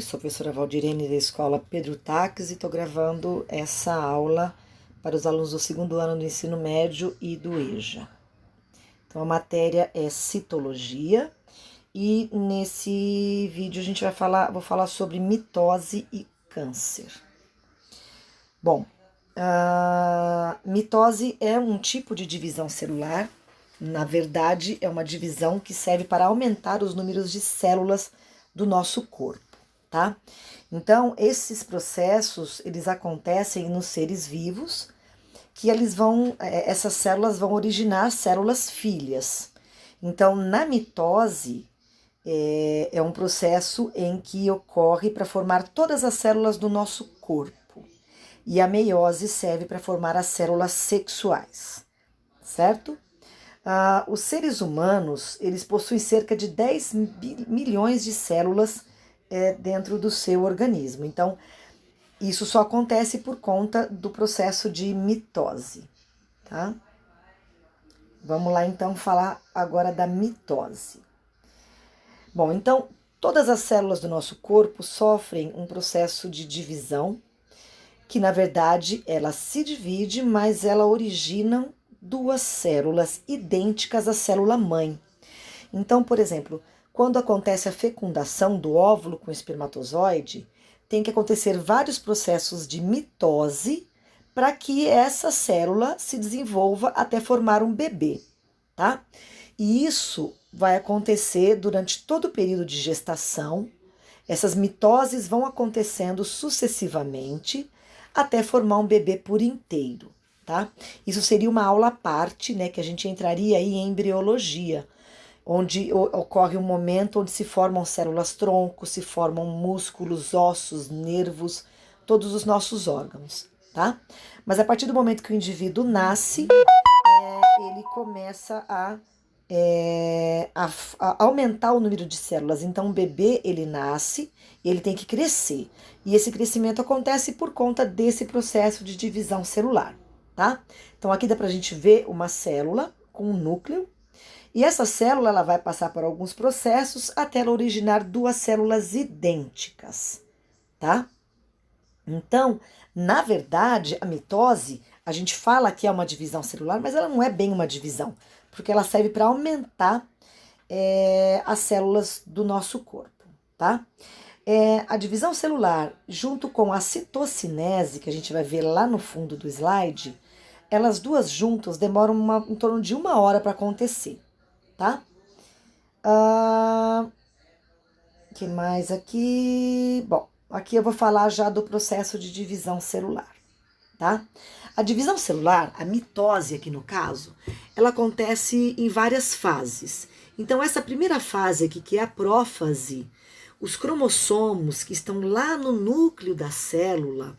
Sou a professora Valdirene da Escola Pedro Taques e estou gravando essa aula para os alunos do segundo ano do ensino médio e do EJA. Então a matéria é citologia e nesse vídeo vou falar sobre mitose e câncer. Bom, a mitose é um tipo de divisão celular. Na verdade, é uma divisão que serve para aumentar os números de células do nosso corpo, tá? Então, esses processos, eles acontecem nos seres vivos, que essas células vão originar células filhas. Então, na mitose, é um processo em que ocorre para formar todas as células do nosso corpo. E a meiose serve para formar as células sexuais, certo? Os seres humanos, eles possuem cerca de 10 milhões de células dentro do seu organismo. Então, isso só acontece por conta do processo de mitose, tá? Vamos lá, então, falar agora da mitose. Bom, então, todas as células do nosso corpo sofrem um processo de divisão, que, na verdade, ela se divide, mas ela origina duas células idênticas à célula mãe. Então, por exemplo, quando acontece a fecundação do óvulo com o espermatozoide, tem que acontecer vários processos de mitose para que essa célula se desenvolva até formar um bebê, tá? E isso vai acontecer durante todo o período de gestação. Essas mitoses vão acontecendo sucessivamente até formar um bebê por inteiro. Tá? Isso seria uma aula à parte, né, que a gente entraria aí em embriologia, onde ocorre um momento onde se formam células tronco, se formam músculos, ossos, nervos, todos os nossos órgãos, tá? Mas a partir do momento que o indivíduo nasce, ele começa a aumentar o número de células. Então, o bebê, ele nasce e ele tem que crescer. E esse crescimento acontece por conta desse processo de divisão celular. Tá? Então aqui dá pra gente ver uma célula com um núcleo, e essa célula ela vai passar por alguns processos até ela originar duas células idênticas, tá? Então, na verdade, a mitose, a gente fala que é uma divisão celular, mas ela não é bem uma divisão, porque ela serve para aumentar as células do nosso corpo, tá? A divisão celular, junto com a citocinese, que a gente vai ver lá no fundo do slide, elas duas juntas demoram em torno de 1 hora para acontecer, tá? Que mais aqui? Bom, aqui eu vou falar já do processo de divisão celular, tá? A divisão celular, a mitose aqui no caso, ela acontece em várias fases. Então, essa primeira fase aqui, que é a prófase, os cromossomos que estão lá no núcleo da célula,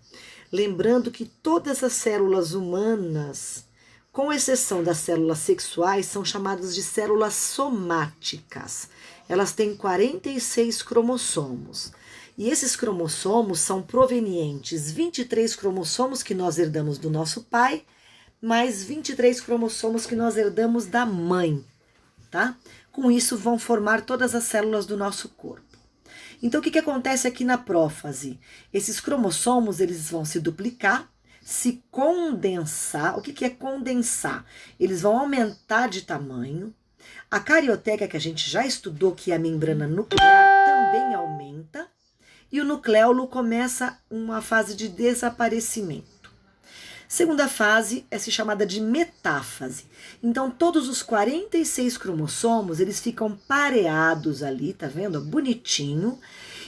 lembrando que todas as células humanas, com exceção das células sexuais, são chamadas de células somáticas. Elas têm 46 cromossomos. E esses cromossomos são provenientes, 23 cromossomos que nós herdamos do nosso pai, mais 23 cromossomos que nós herdamos da mãe, tá? Com isso vão formar todas as células do nosso corpo. Então, o que acontece aqui na prófase? Esses cromossomos, eles vão se duplicar, se condensar. O que é condensar? Eles vão aumentar de tamanho. A carioteca, que a gente já estudou, que é a membrana nuclear, também aumenta. E o nucleolo começa uma fase de desaparecimento. Segunda fase é chamada de metáfase. Então, todos os 46 cromossomos, eles ficam pareados ali, tá vendo? Bonitinho.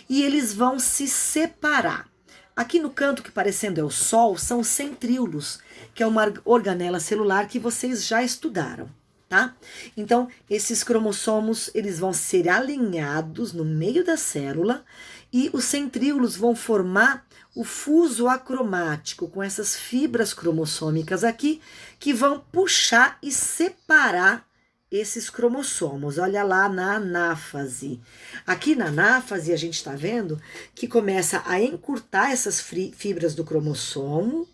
E eles vão se separar. Aqui no canto, que parecendo é o Sol, são os centríolos, que é uma organela celular que vocês já estudaram, tá? Então, esses cromossomos, eles vão ser alinhados no meio da célula e os centríolos vão formar o fuso acromático, com essas fibras cromossômicas aqui, que vão puxar e separar esses cromossomos. Olha lá na anáfase. Aqui na anáfase, a gente está vendo que começa a encurtar essas fibras do cromossomo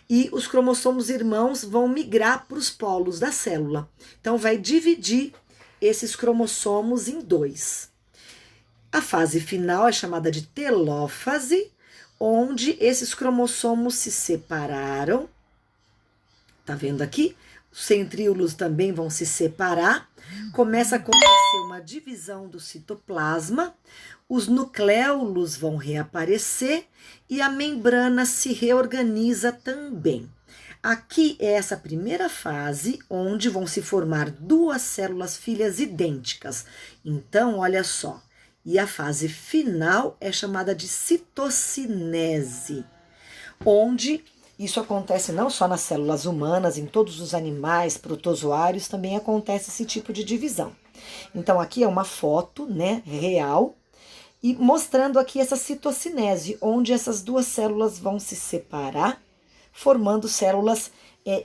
e os cromossomos irmãos vão migrar para os polos da célula. Então, vai dividir esses cromossomos em dois. A fase final é chamada de telófase, onde esses cromossomos se separaram. Tá vendo aqui? Os centríolos também vão se separar. Começa a acontecer uma divisão do citoplasma, os nucléolos vão reaparecer e a membrana se reorganiza também. Aqui é essa primeira fase, onde vão se formar duas células filhas idênticas. Então, olha só. E a fase final é chamada de citocinese, onde isso acontece não só nas células humanas, em todos os animais, protozoários, também acontece esse tipo de divisão. Então, aqui é uma foto, né, real, e mostrando aqui essa citocinese, onde essas duas células vão se separar, formando células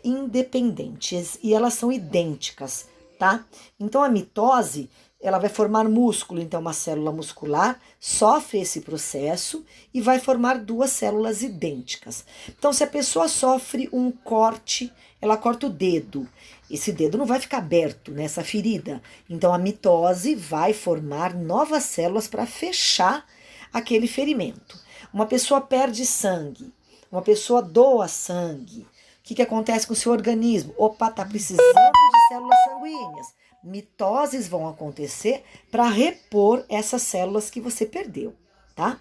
independentes, e elas são idênticas, tá? Então, a mitose, ela vai formar músculo, então uma célula muscular sofre esse processo e vai formar duas células idênticas. Então, se a pessoa sofre um corte, ela corta o dedo. Esse dedo não vai ficar aberto nessa ferida. Então, a mitose vai formar novas células para fechar aquele ferimento. Uma pessoa perde sangue, uma pessoa doa sangue. O que acontece com o seu organismo? Opa, tá precisando de células sanguíneas. Mitoses vão acontecer para repor essas células que você perdeu, tá?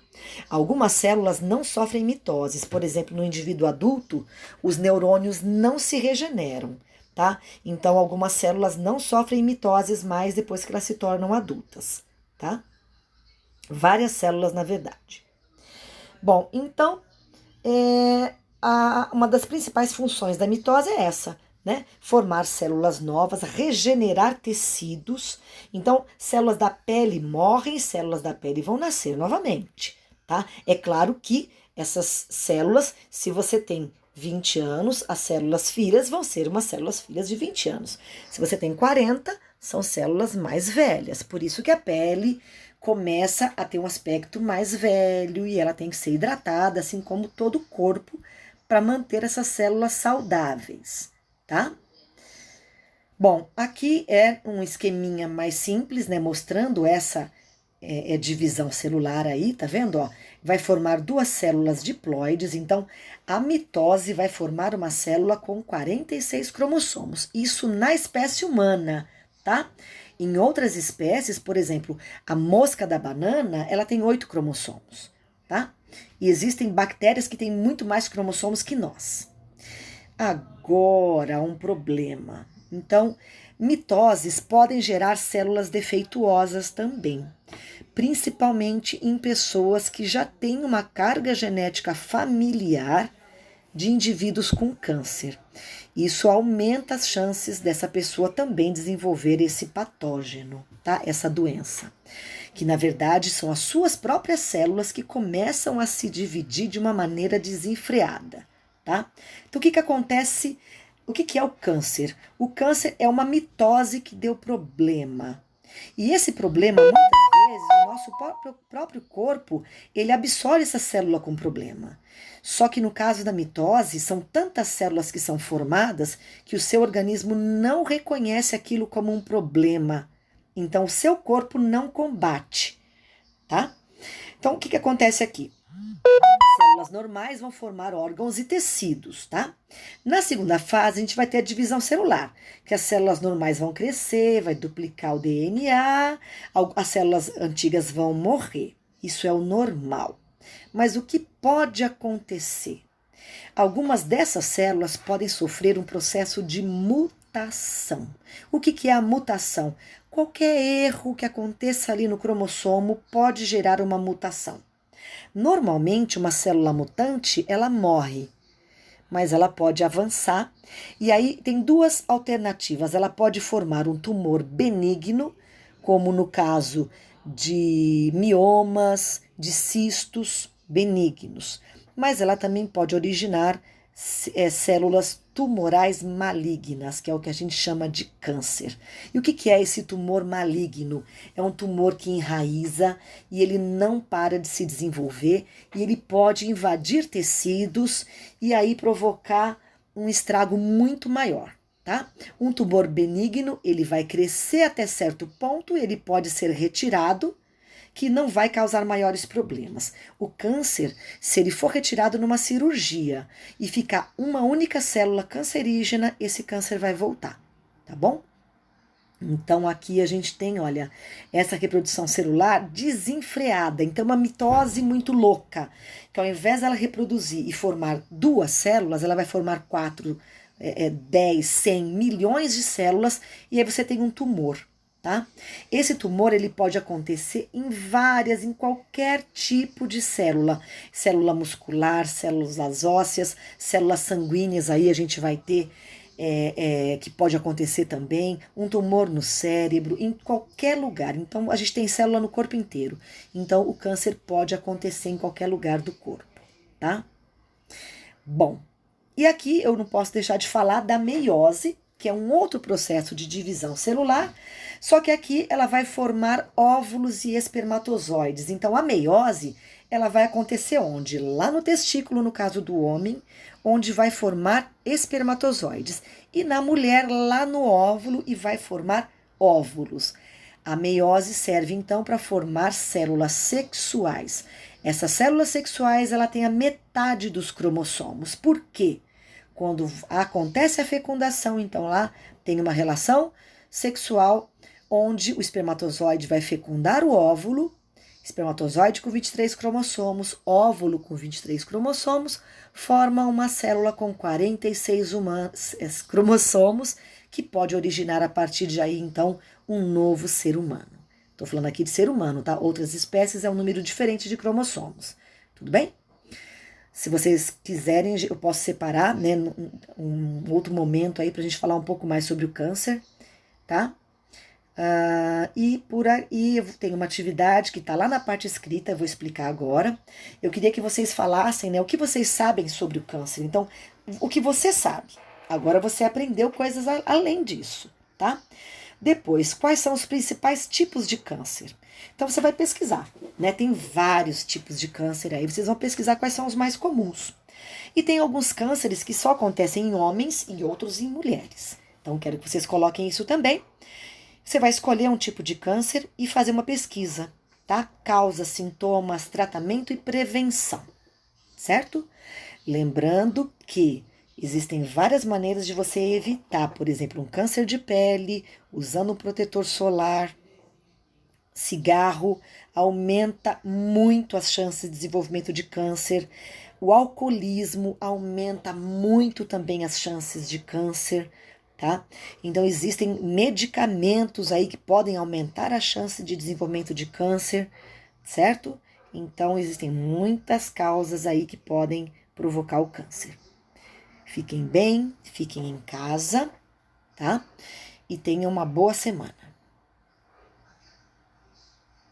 Algumas células não sofrem mitoses. Por exemplo, no indivíduo adulto, os neurônios não se regeneram, tá? Então, algumas células não sofrem mitoses mais depois que elas se tornam adultas, tá? Várias células, na verdade. Bom, então, uma das principais funções da mitose é essa, né? Formar células novas, regenerar tecidos. Então, células da pele morrem, células da pele vão nascer novamente, tá? É claro que essas células, se você tem 20 anos, as células filhas vão ser umas células filhas de 20 anos. Se você tem 40, são células mais velhas. Por isso que a pele começa a ter um aspecto mais velho e ela tem que ser hidratada, assim como todo o corpo, para manter essas células saudáveis, tá? Bom, aqui é um esqueminha mais simples, né, mostrando essa divisão celular aí, tá vendo, ó? Vai formar duas células diploides, então a mitose vai formar uma célula com 46 cromossomos, isso na espécie humana, tá? Em outras espécies, por exemplo, a mosca da banana, ela tem 8 cromossomos, tá? E existem bactérias que têm muito mais cromossomos que nós. Agora, um problema. Então, mitoses podem gerar células defeituosas também, principalmente em pessoas que já têm uma carga genética familiar de indivíduos com câncer. Isso aumenta as chances dessa pessoa também desenvolver esse patógeno, tá? Essa doença, que na verdade são as suas próprias células que começam a se dividir de uma maneira desenfreada, tá? Então, o que acontece? O que é o câncer? O câncer é uma mitose que deu problema. E esse problema, muitas vezes, o nosso próprio corpo, ele absorve essa célula com problema. Só que no caso da mitose, são tantas células que são formadas que o seu organismo não reconhece aquilo como um problema. Então, o seu corpo não combate, tá? Então, o que acontece aqui? Células normais vão formar órgãos e tecidos, tá? Na segunda fase, a gente vai ter a divisão celular, que as células normais vão crescer, vai duplicar o DNA, as células antigas vão morrer. Isso é o normal. Mas o que pode acontecer? Algumas dessas células podem sofrer um processo de mutação. O que é a mutação? Qualquer erro que aconteça ali no cromossomo pode gerar uma mutação. Normalmente, uma célula mutante, ela morre, mas ela pode avançar. E aí tem duas alternativas. Ela pode formar um tumor benigno, como no caso de miomas, de cistos benignos. Mas ela também pode originar células tumorais malignas, que é o que a gente chama de câncer. E o que é esse tumor maligno? É um tumor que enraiza e ele não para de se desenvolver e ele pode invadir tecidos e aí provocar um estrago muito maior, tá? Um tumor benigno, ele vai crescer até certo ponto, ele pode ser retirado que não vai causar maiores problemas. O câncer, se ele for retirado numa cirurgia e ficar uma única célula cancerígena, esse câncer vai voltar, tá bom? Então aqui a gente tem, olha, essa reprodução celular desenfreada, então uma mitose muito louca, que ao invés dela reproduzir e formar 2 células, ela vai formar 4, 10, 100 milhões de células, e aí você tem um tumor, tá? Esse tumor, ele pode acontecer em qualquer tipo de célula, célula muscular, células ósseas, células sanguíneas, aí a gente vai ter que pode acontecer também, um tumor no cérebro, em qualquer lugar. Então, a gente tem célula no corpo inteiro. Então, o câncer pode acontecer em qualquer lugar do corpo, tá? Bom, e aqui eu não posso deixar de falar da meiose, que é um outro processo de divisão celular, só que aqui ela vai formar óvulos e espermatozoides. Então, a meiose, ela vai acontecer onde? Lá no testículo, no caso do homem, onde vai formar espermatozoides. E na mulher, lá no óvulo, e vai formar óvulos. A meiose serve, então, para formar células sexuais. Essas células sexuais, ela tem a metade dos cromossomos. Por quê? Quando acontece a fecundação, então lá tem uma relação sexual onde o espermatozoide vai fecundar o óvulo, espermatozoide com 23 cromossomos, óvulo com 23 cromossomos, forma uma célula com 46 cromossomos, que pode originar a partir de aí, então, um novo ser humano. Estou falando aqui de ser humano, tá? Outras espécies é um número diferente de cromossomos. Tudo bem? Se vocês quiserem, eu posso separar, né, um outro momento aí para a gente falar um pouco mais sobre o câncer, tá? E por aí eu tenho uma atividade que está lá na parte escrita, eu vou explicar agora. Eu queria que vocês falassem, né, o que vocês sabem sobre o câncer. Então, o que você sabe. Agora você aprendeu coisas além disso, tá? Depois, quais são os principais tipos de câncer? Então, você vai pesquisar, né? Tem vários tipos de câncer aí, vocês vão pesquisar quais são os mais comuns. E tem alguns cânceres que só acontecem em homens e outros em mulheres. Então, quero que vocês coloquem isso também. Você vai escolher um tipo de câncer e fazer uma pesquisa, tá? Causa, sintomas, tratamento e prevenção, certo? Lembrando que existem várias maneiras de você evitar, por exemplo, um câncer de pele, usando um protetor solar. Cigarro aumenta muito as chances de desenvolvimento de câncer. O alcoolismo aumenta muito também as chances de câncer, tá? Então, existem medicamentos aí que podem aumentar a chance de desenvolvimento de câncer, certo? Então, existem muitas causas aí que podem provocar o câncer. Fiquem bem, fiquem em casa, tá? E tenham uma boa semana.